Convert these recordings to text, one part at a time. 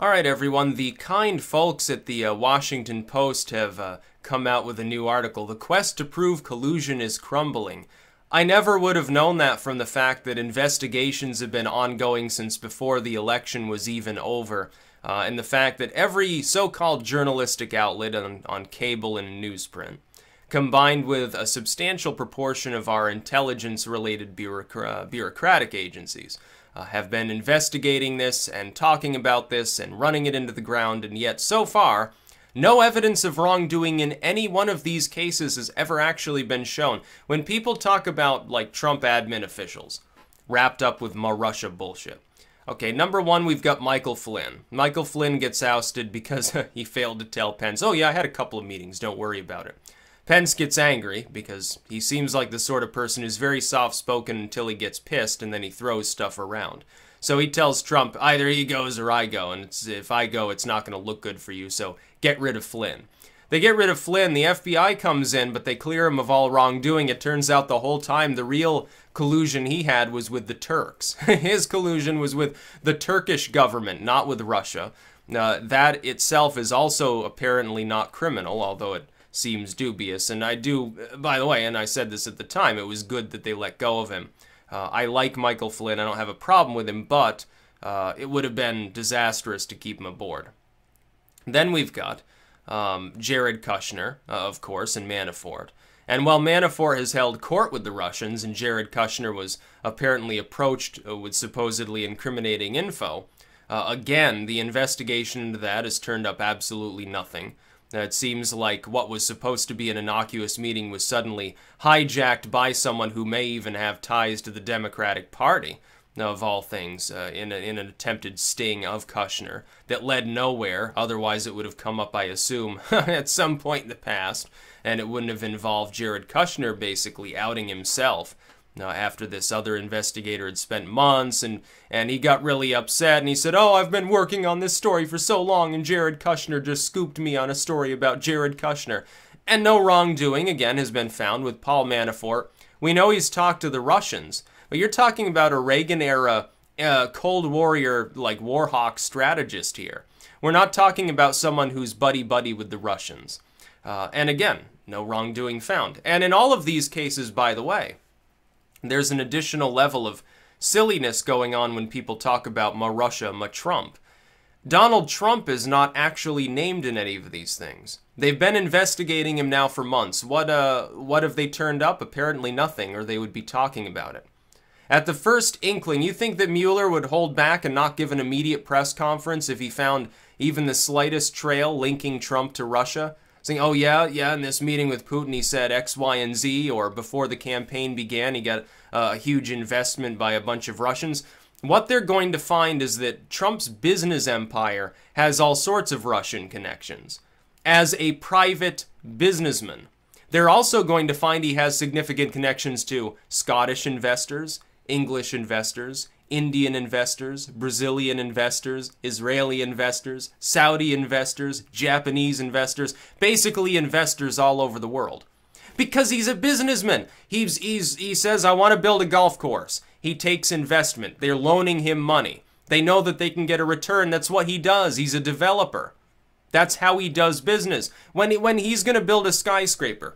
All right, everyone. The kind folks at the Washington Post have come out with a new article. The quest to prove collusion is crumbling. I never would have known that from the fact that investigations have been ongoing since before the election was even over, and the fact that every so-called journalistic outlet on cable and newsprint, combined with a substantial proportion of our intelligence-related bureaucratic agencies, have been investigating this and talking about this and running it into the ground, and yet so far, no evidence of wrongdoing in any one of these cases has ever actually been shown. When people talk about, like, Trump admin officials wrapped up with more Russia bullshit. Okay, number one, we've got Michael Flynn. Michael Flynn gets ousted because he failed to tell Pence, oh yeah, I had a couple of meetings, don't worry about it. Pence gets angry because he seems like the sort of person who's very soft-spoken until he gets pissed and then he throws stuff around. So he tells Trump, either he goes or I go, and if I go, it's not going to look good for you, so get rid of Flynn. They get rid of Flynn, the FBI comes in, but they clear him of all wrongdoing. It turns out the whole time the real collusion he had was with the Turks. His collusion was with the Turkish government, not with Russia. That itself is also apparently not criminal, although it seems dubious. And I do, by the way, and I said this at the time, it was good that they let go of him. I like Michael Flynn, I don't have a problem with him, but it would have been disastrous to keep him aboard. Then we've got Jared Kushner, of course, and Manafort. And while Manafort has held court with the Russians and Jared Kushner was apparently approached with supposedly incriminating info, again, the investigation into that has turned up absolutely nothing. It seems like what was supposed to be an innocuous meeting was suddenly hijacked by someone who may even have ties to the Democratic Party, of all things, in an attempted sting of Kushner that led nowhere. Otherwise it would have come up, I assume, at some point in the past, and it wouldn't have involved Jared Kushner basically outing himself. After this other investigator had spent months, and he got really upset, and he said, oh, I've been working on this story for so long, and Jared Kushner just scooped me on a story about Jared Kushner. And no wrongdoing, again, has been found with Paul Manafort. We know he's talked to the Russians, but you're talking about a Reagan-era Cold Warrior, like Warhawk strategist here. We're not talking about someone who's buddy-buddy with the Russians. And again, no wrongdoing found. And in all of these cases, by the way, there's an additional level of silliness going on when people talk about ma Russia, ma Trump. Donald Trump is not actually named in any of these things. They've been investigating him now for months. What have they turned up? Apparently nothing, or they would be talking about it. At the first inkling, you think that Mueller would hold back and not give an immediate press conference if he found even the slightest trail linking Trump to Russia? Saying, oh yeah, in this meeting with Putin he said X, Y, and Z, or before the campaign began he got a huge investment by a bunch of Russians. What they're going to find is that Trump's business empire has all sorts of Russian connections. As a private businessman, they're also going to find he has significant connections to Scottish investors, English investors, Indian investors, Brazilian investors, Israeli investors, Saudi investors, Japanese investors, basically investors all over the world. Because he's a businessman. He says, I want to build a golf course. He takes investment. They're loaning him money. They know that they can get a return. That's what he does. He's a developer. That's how he does business. When he's going to build a skyscraper,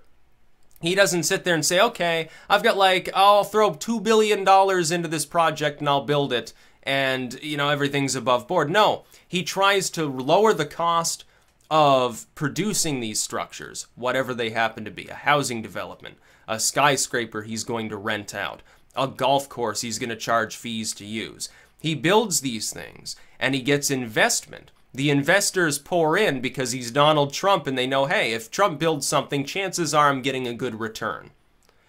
he doesn't sit there and say, okay, I've got I'll throw $2 billion into this project and I'll build it and, everything's above board. No, he tries to lower the cost of producing these structures, whatever they happen to be. A housing development, a skyscraper he's going to rent out, a golf course he's going to charge fees to use. He builds these things and he gets investment. The investors pour in because he's Donald Trump and they know, hey, if Trump builds something, chances are I'm getting a good return.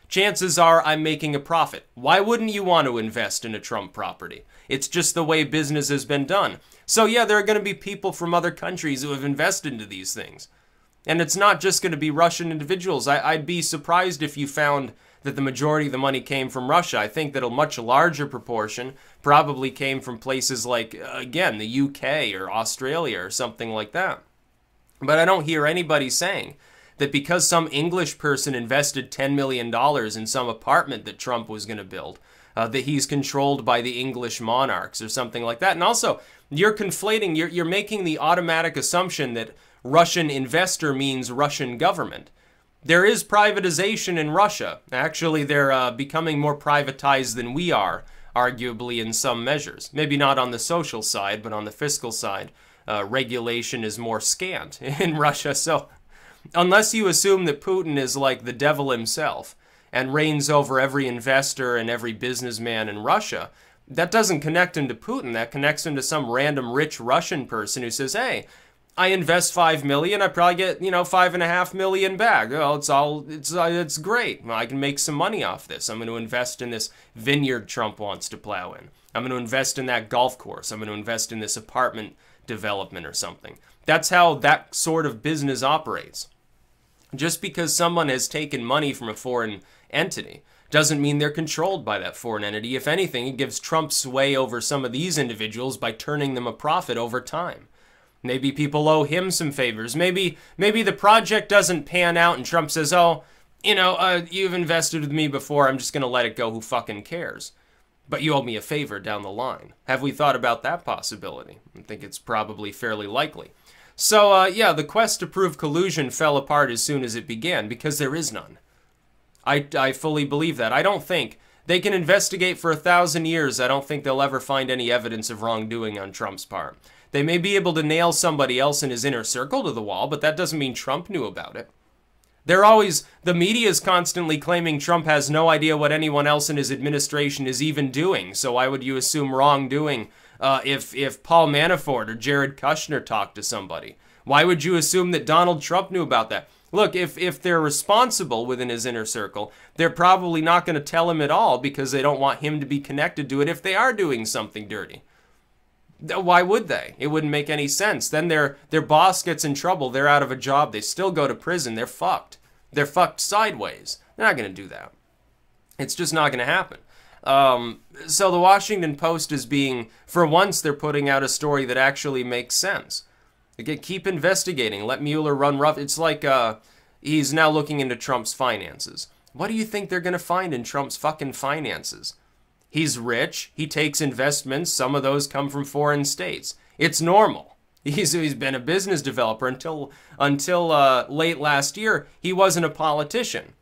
Chances are I'm making a profit. Why wouldn't you want to invest in a Trump property? It's just the way business has been done. So yeah, there are going to be people from other countries who have invested into these things. And it's not just going to be Russian individuals. I'd be surprised if you found that the majority of the money came from Russia. I think that a much larger proportion probably came from places like, again, the UK or Australia or something like that. But I don't hear anybody saying that because some English person invested $10 million in some apartment that Trump was going to build, that he's controlled by the English monarchs or something like that. And also, you're conflating, you're making the automatic assumption that Russian investor means Russian government. There is privatization in Russia. Actually, they're becoming more privatized than we are, arguably in some measures. Maybe not on the social side, but on the fiscal side, regulation is more scant in Russia. So unless you assume that Putin is like the devil himself and reigns over every investor and every businessman in Russia, that doesn't connect him to Putin. That connects him to some random rich Russian person who says, hey, I invest $5 million, I probably get, $5.5 million back. Oh, it's great. Well, I can make some money off this. I'm going to invest in this vineyard Trump wants to plow in. I'm going to invest in that golf course. I'm going to invest in this apartment development or something. That's how that sort of business operates. Just because someone has taken money from a foreign entity doesn't mean they're controlled by that foreign entity. If anything, it gives Trump sway over some of these individuals by turning them a profit over time. Maybe people owe him some favors. Maybe the project doesn't pan out and Trump says, oh, you've invested with me before, I'm just going to let it go, who fucking cares? But you owe me a favor down the line. Have we thought about that possibility? I think it's probably fairly likely. So, yeah, the quest to prove collusion fell apart as soon as it began, because there is none. I fully believe that. I don't think they can investigate for 1,000 years. I don't think they'll ever find any evidence of wrongdoing on Trump's part. They may be able to nail somebody else in his inner circle to the wall, but that doesn't mean Trump knew about it. The media is constantly claiming Trump has no idea what anyone else in his administration is even doing, so why would you assume wrongdoing if Paul Manafort or Jared Kushner talked to somebody? Why would you assume that Donald Trump knew about that? Look, if they're responsible within his inner circle, they're probably not going to tell him at all because they don't want him to be connected to it if they are doing something dirty. Why would they? It wouldn't make any sense. Then their boss gets in trouble. They're out of a job. They still go to prison. They're fucked. They're fucked sideways. They're not going to do that. It's just not going to happen. So the Washington Post is being, for once, they're putting out a story that actually makes sense. Again, keep investigating. Let Mueller run rough. It's like he's now looking into Trump's finances. What do you think they're going to find in Trump's fucking finances? He's rich. He takes investments. Some of those come from foreign states. It's normal. He's been a business developer until late last year. He wasn't a politician.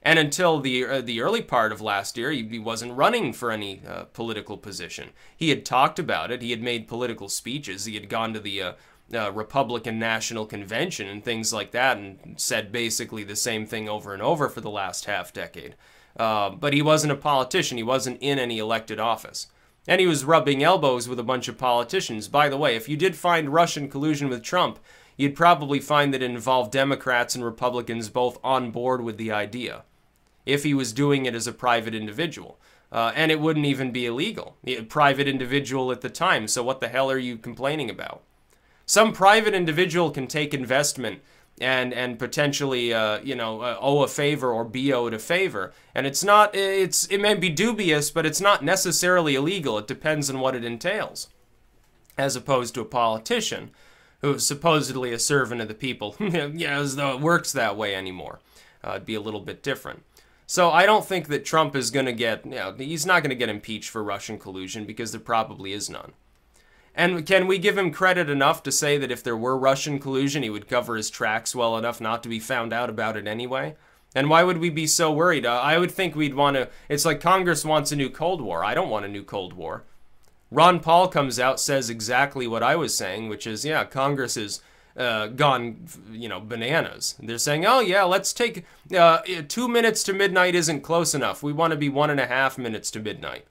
And until the early part of last year, he wasn't running for any political position. He had talked about it. He had made political speeches. He had gone to the Republican National Convention and things like that and said basically the same thing over and over for the last half decade. But he wasn't a politician. He wasn't in any elected office. And he was rubbing elbows with a bunch of politicians. By the way, if you did find Russian collusion with Trump, you'd probably find that it involved Democrats and Republicans both on board with the idea, if he was doing it as a private individual. And it wouldn't even be illegal. A private individual at the time, so what the hell are you complaining about? Some private individual can take investment and potentially, owe a favor or be owed a favor. And it may be dubious, but it's not necessarily illegal. It depends on what it entails. As opposed to a politician who's supposedly a servant of the people. Yeah, as though it works that way anymore. It'd be a little bit different. So I don't think that Trump is going to get, he's not going to get impeached for Russian collusion because there probably is none. And can we give him credit enough to say that if there were Russian collusion, he would cover his tracks well enough not to be found out about it anyway? And why would we be so worried? I would think we'd want to, it's like Congress wants a new Cold War. I don't want a new Cold War. Ron Paul comes out, says exactly what I was saying, which is, yeah, Congress is gone, bananas. They're saying, oh yeah, let's take 2 minutes to midnight isn't close enough. We want to be 1.5 minutes to midnight.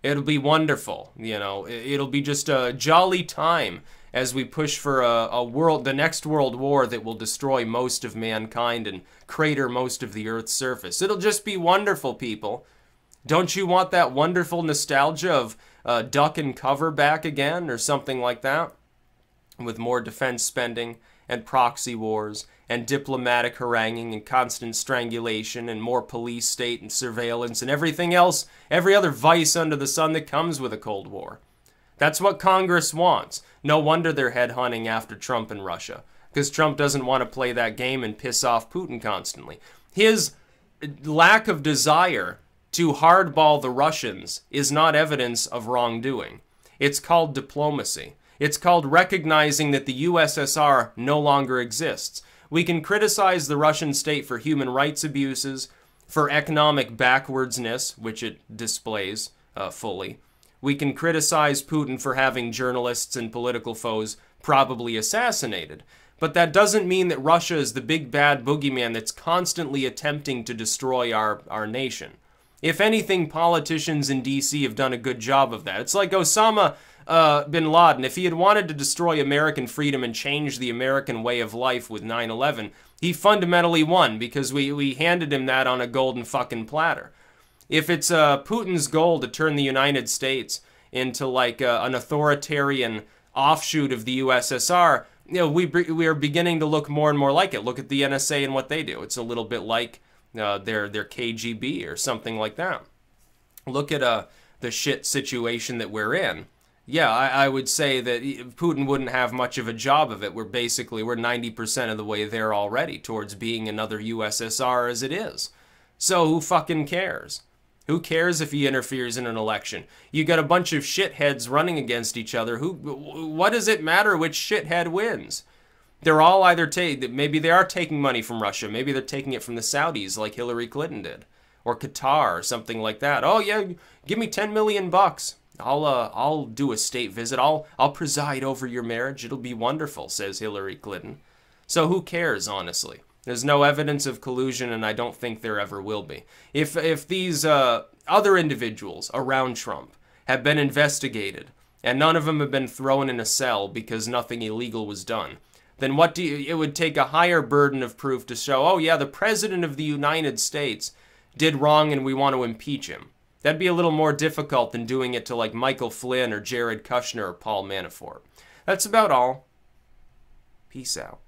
It'll be wonderful, it'll be just a jolly time as we push for the next world war that will destroy most of mankind and crater most of the Earth's surface. It'll just be wonderful, people. Don't you want that wonderful nostalgia of duck and cover back again or something like that? With more defense spending and proxy wars and diplomatic haranguing and constant strangulation and more police state and surveillance and everything else, every other vice under the sun that comes with a Cold War. That's what Congress wants. No wonder they're headhunting after Trump and Russia, because Trump doesn't want to play that game and piss off Putin constantly. His lack of desire to hardball the Russians is not evidence of wrongdoing. It's called diplomacy. It's called recognizing that the USSR no longer exists. We can criticize the Russian state for human rights abuses, for economic backwardsness, which it displays fully. We can criticize Putin for having journalists and political foes probably assassinated. But that doesn't mean that Russia is the big bad boogeyman that's constantly attempting to destroy our nation. If anything, politicians in D.C. have done a good job of that. It's like Osama bin Laden. If he had wanted to destroy American freedom and change the American way of life with 9/11, he fundamentally won because we handed him that on a golden fucking platter. If it's Putin's goal to turn the United States into like an authoritarian offshoot of the USSR, we are beginning to look more and more like it. Look at the NSA and what they do. It's a little bit like their KGB or something like that. Look at the shit situation that we're in. Yeah, I would say that Putin wouldn't have much of a job of it. We're 90% of the way there already towards being another USSR as it is. So who fucking cares? Who cares if he interferes in an election? You got a bunch of shitheads running against each other. What does it matter which shithead wins? They're all either maybe they are taking money from Russia. Maybe they're taking it from the Saudis like Hillary Clinton did. Or Qatar or something like that. Oh yeah, give me 10 million bucks. I'll do a state visit. I'll preside over your marriage. It'll be wonderful, says Hillary Clinton. So who cares, honestly? There's no evidence of collusion, and I don't think there ever will be. If these other individuals around Trump have been investigated, and none of them have been thrown in a cell because nothing illegal was done, then it would take a higher burden of proof to show, oh yeah, the President of the United States did wrong and we want to impeach him. That'd be a little more difficult than doing it to like Michael Flynn or Jared Kushner or Paul Manafort. That's about all. Peace out.